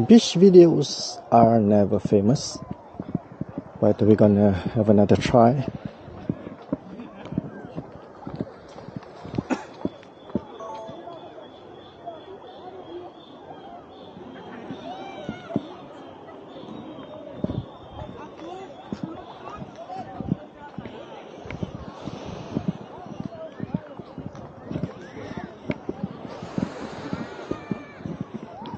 Beach videos are never famous, but we're gonna have another try.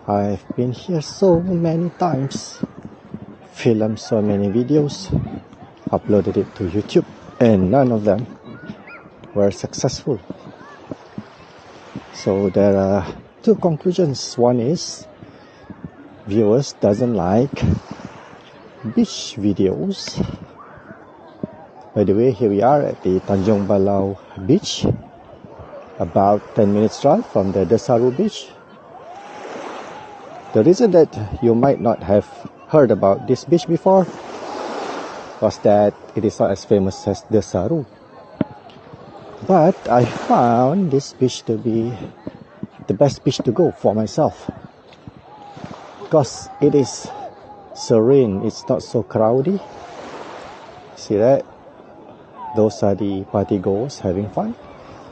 I've been here so many times, filmed so many videos, uploaded it to YouTube, and none of them were successful. So there are two conclusions. One is viewers doesn't like beach videos. By the way, here we are at the Tanjung Balau beach, about 10 minutes drive from the Desaru beach. The reason that you might not have heard about this beach before was that it is not as famous as Desaru. But I found this beach to be the best beach to go for myself, because it is serene, it's not so crowdy. See that? Those are the party goers having fun.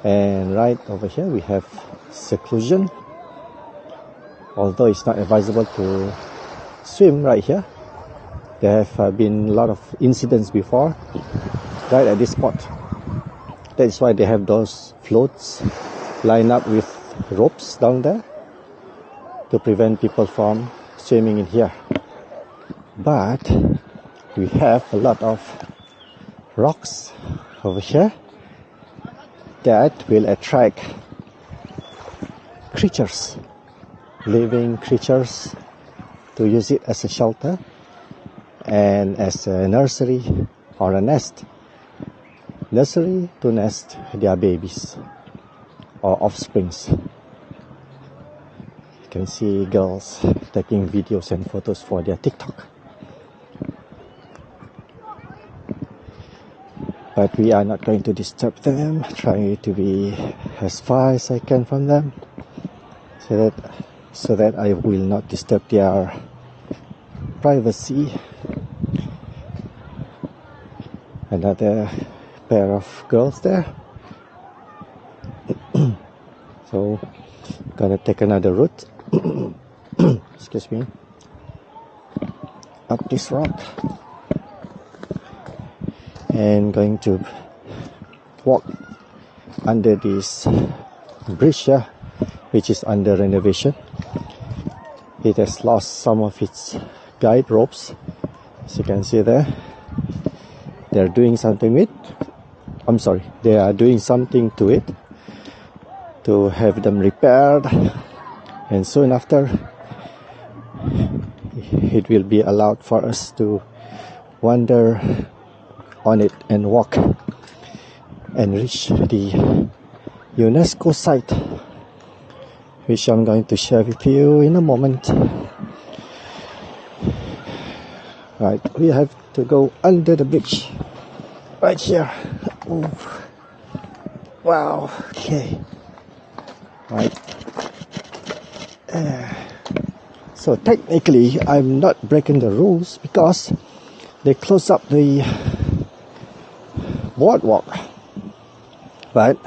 And right over here we have seclusion. Although it's not advisable to swim right here, there have been a lot of incidents before, right at this spot. That is why they have those floats lined up with ropes down there to prevent people from swimming in here. But we have a lot of rocks over here that will attract creatures, living creatures, to use it as a shelter and as a nursery or a nest. Nursery to nest their babies or offsprings. You can see girls taking videos and photos for their TikTok. But we are not going to disturb them, trying to be as far as I can from them, so that I will not disturb their privacy. Another pair of girls there. So, gonna take another route. Excuse me. Up this rock. And going to walk under this bridge here, which is under renovation. It has lost some of its guide ropes, as you can see there. They're doing something with it. They are doing something to it to have them repaired, and soon after it will be allowed for us to wander on it and walk and reach the UNESCO site, which I'm going to share with you in a moment. Right, we have to go under the bridge right here. Ooh. Wow. Okay. Right. So technically I'm not breaking the rules because they close up the boardwalk, but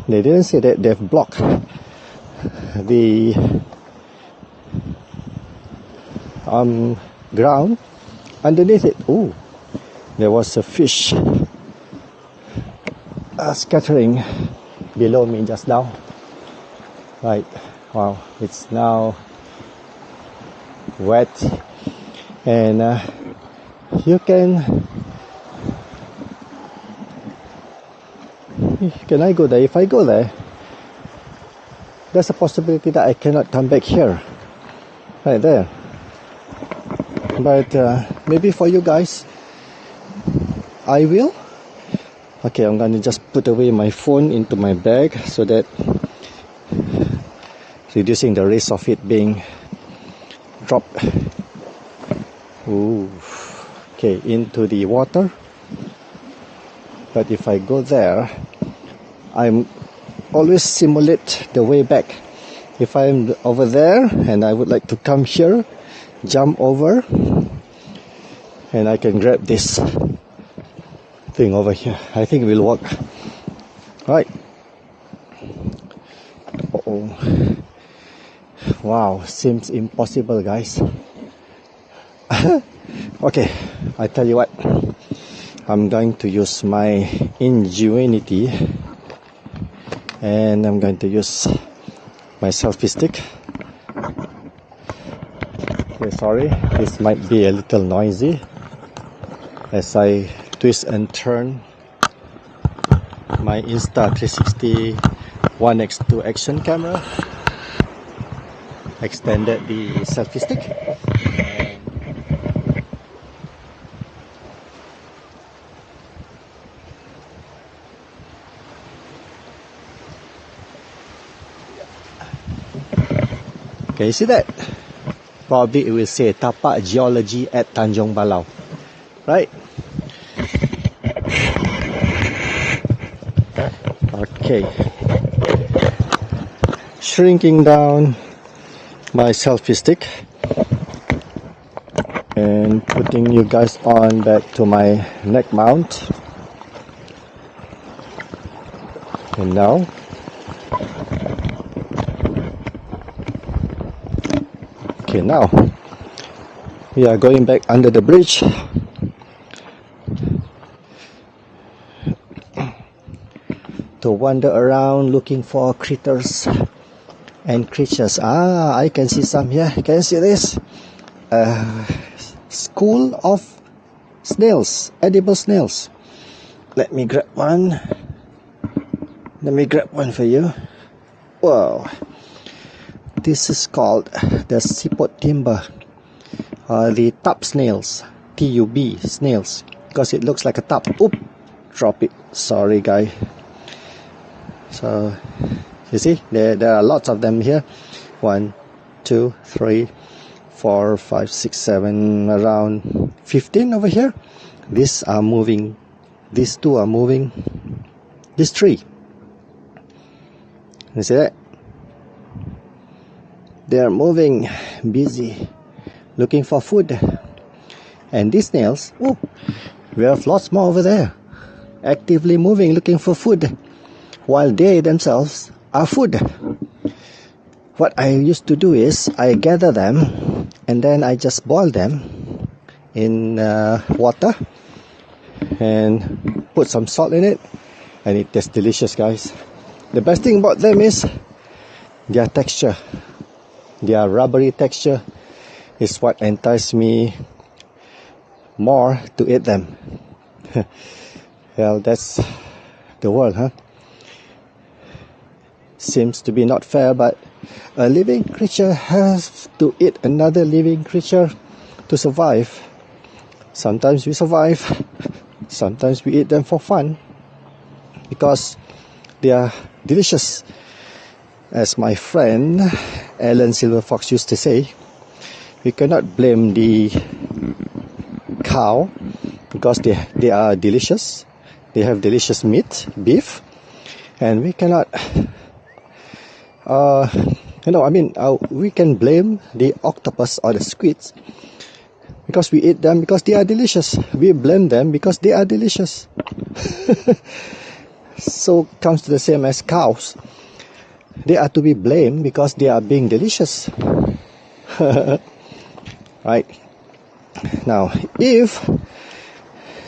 they didn't say that they've blocked the ground underneath it. Ooh, there was a fish scattering below me just now. Right, wow, it's now wet, and you can I go there? If I go there, there's a possibility that I cannot come back here, right there. But maybe for you guys, I will. Okay, I'm gonna just put away my phone into my bag so that reducing the risk of it being dropped. Ooh, okay, into the water. But if I go there, I'm always simulate the way back if I'm over there and I would like to come here, jump over, and I can grab this thing over here. I think it will work. Right. Uh-oh. Wow, seems impossible, guys. Okay, I tell you what, I'm going to use my ingenuity, and I'm going to use my selfie stick. Okay, sorry, this might be a little noisy as I twist and turn my Insta360 1x2 action camera. Extended the selfie stick. Can you see that? Probably it will say Tapak Geology at Tanjung Balau, right? Okay. Shrinking down my selfie stick and putting you guys on back to my neck mount. And now okay, now we are going back under the bridge to wander around looking for critters and creatures. I can see some here. Can you see this? School of snails, edible snails. Let me grab one. Let me grab one for you. Whoa. This is called the siput timber, the tub snails, T-U-B snails, because it looks like a tub. Oop, drop it. Sorry, guy. So, you see, there are lots of them here. 1, 2, 3, 4, 5, 6, 7, around 15 over here. These are moving. These two are moving. These three. You see that? They are moving, busy, looking for food. And these snails, oh, we have lots more over there, actively moving, looking for food, while they themselves are food. What I used to do is I gather them and then I just boil them in water and put some salt in it, and it tastes delicious, guys. The best thing about them is their texture. Their rubbery texture is what enticed me more to eat them. Well, that's the world, huh? Seems to be not fair, but a living creature has to eat another living creature to survive. Sometimes we survive, sometimes we eat them for fun, because they are delicious. As my friend Alan Silverfox used to say, we cannot blame the cow because they are delicious. They have delicious meat, beef, and we cannot, we can blame the octopus or the squids because we eat them because they are delicious. We blame them because they are delicious. So comes to the same as cows. They are to be blamed because they are being delicious. Right. Now, if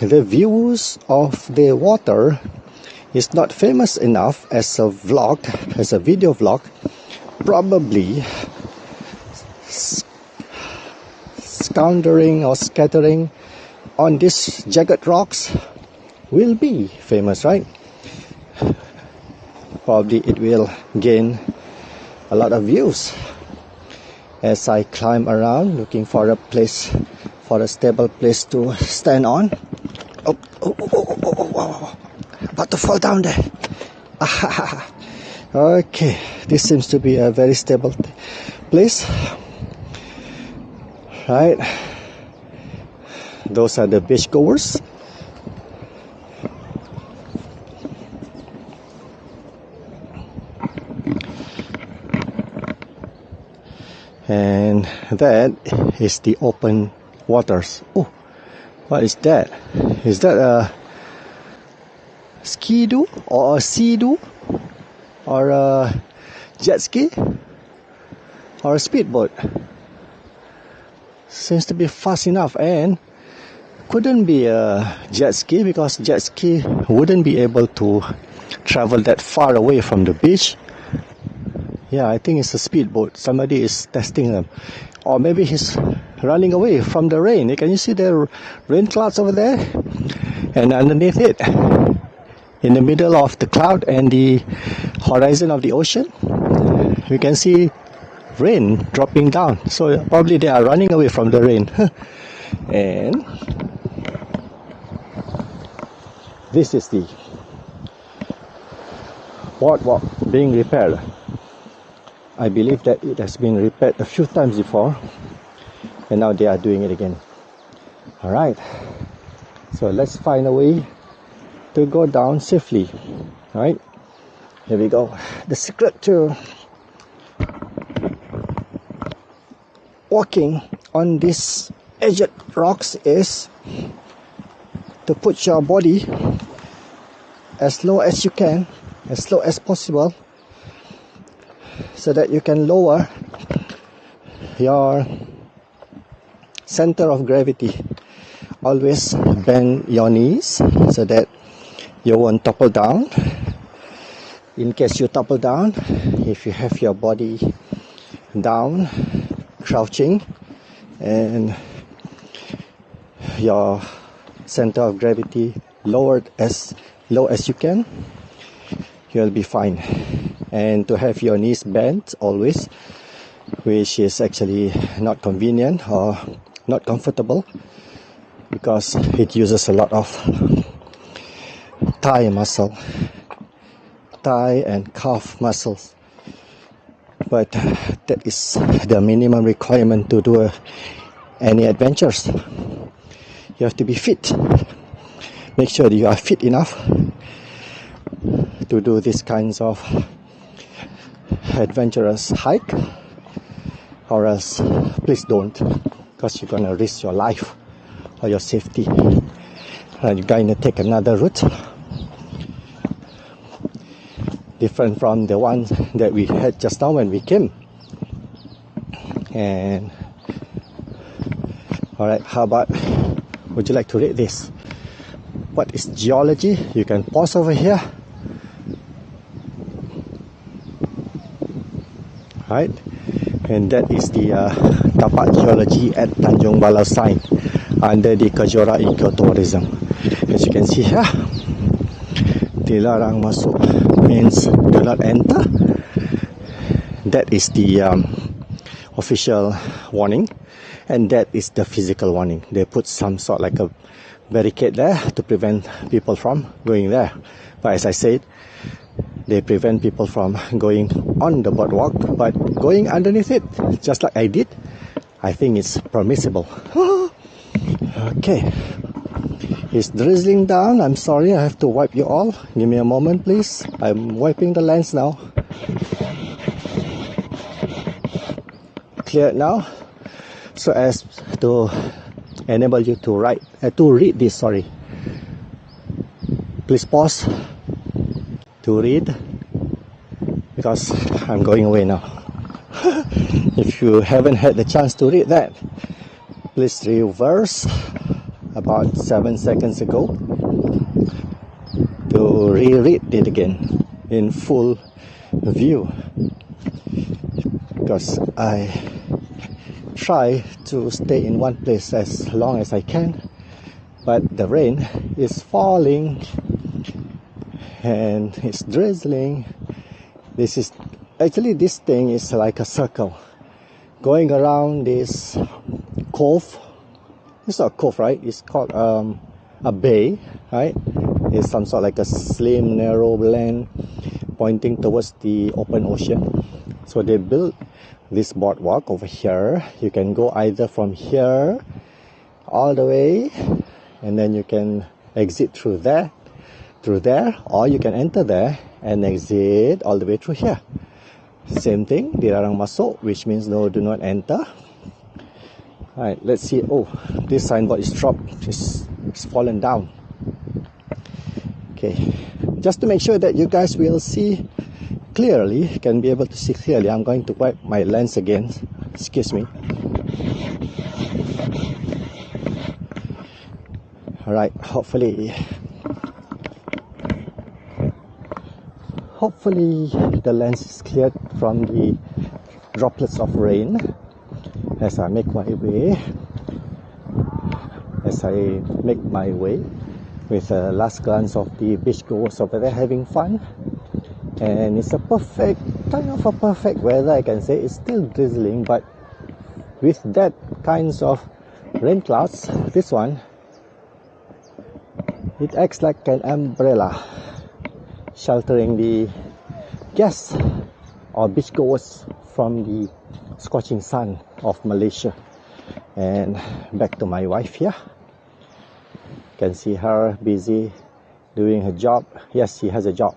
the views of the water is not famous enough as a vlog, as a video vlog, probably scattering on these jagged rocks will be famous, right? Probably it will gain a lot of views as I climb around looking for a place, for a stable place to stand on. Oh, about to fall down there. Okay, this seems to be a very stable place, right? Those are the beach goers. And that is the open waters. Oh, what is that? Is that a ski-doo or a sea-doo or a jet ski or a speedboat? Seems to be fast enough, and couldn't be a jet ski because jet ski wouldn't be able to travel that far away from the beach. Yeah, I think it's a speedboat. Somebody is testing them. Or maybe he's running away from the rain. Can you see the rain clouds over there? And underneath it, in the middle of the cloud and the horizon of the ocean, we can see rain dropping down. So probably they are running away from the rain. And this is the boardwalk being repaired. I believe that it has been repaired a few times before, and now they are doing it again. Alright, so let's find a way to go down safely. Alright, here we go. The secret to walking on these edged rocks is to put your body as low as you can, as slow as possible, so that you can lower your center of gravity. Always bend your knees so that you won't topple down. In case you topple down, if you have your body down, crouching, and your center of gravity lowered as low as you can, you'll be fine. And to have your knees bent always, which is actually not convenient or not comfortable, because it uses a lot of thigh muscle, thigh and calf muscles. But that is the minimum requirement to do any adventures. You have to be fit. Make sure that you are fit enough to do these kinds of adventurous hike, or else please don't, because you're gonna risk your life or your safety. You're gonna take another route different from the one that we had just now when we came. And alright, how about, would you like to read this? What is geology? You can pause over here. Right, and that is the tapak geology at Tanjung Balau sign under the Kejora Ecotourism. As you can see here, dilarang masuk means do not enter. That is the official warning, and that is the physical warning. They put some sort like a barricade there to prevent people from going there. But as I said, they prevent people from going on the boardwalk, but going underneath it, just like I did, I think it's permissible. Okay, it's drizzling down. I'm sorry, I have to wipe you all. Give me a moment, please. I'm wiping the lens now. Clear now, so as to enable you to read this. Sorry, please pause to read, because I'm going away now. If you haven't had the chance to read that, please reverse about 7 seconds ago to reread it again in full view, because I try to stay in one place as long as I can, but the rain is falling and it's drizzling. This thing is like a circle going around this cove. It's not a cove, right? It's called a bay, right? It's some sort like a slim, narrow land pointing towards the open ocean. So they built this boardwalk over here. You can go either from here all the way, and then you can exit through there, or you can enter there and exit all the way through here. Same thing, dilarang masuk, which means no, do not enter. Alright, let's see. Oh, this signboard is dropped. It's fallen down. Okay, just to make sure that you guys will see clearly, can be able to see clearly, I'm going to wipe my lens again. Excuse me. Alright, hopefully the lens is cleared from the droplets of rain as I make my way with a last glance of the beachgoers over there having fun. And it's a perfect weather, I can say. It's still drizzling, but with that kinds of rain clouds, this one, it acts like an umbrella, sheltering the guests or beachgoers from the scorching sun of Malaysia. And back to my wife here. You can see her busy doing her job. Yes, she has a job.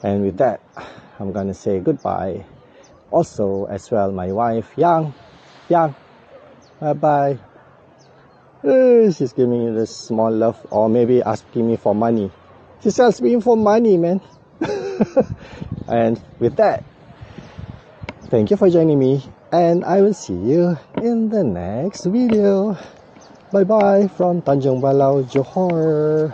And with that, I'm gonna say goodbye. Also, as well, my wife, Yang, bye bye. She's giving me this small love, or maybe asking me for money. She sells me for money, man. And with that, thank you for joining me, and I will see you in the next video. Bye bye from Tanjung Balau, Johor.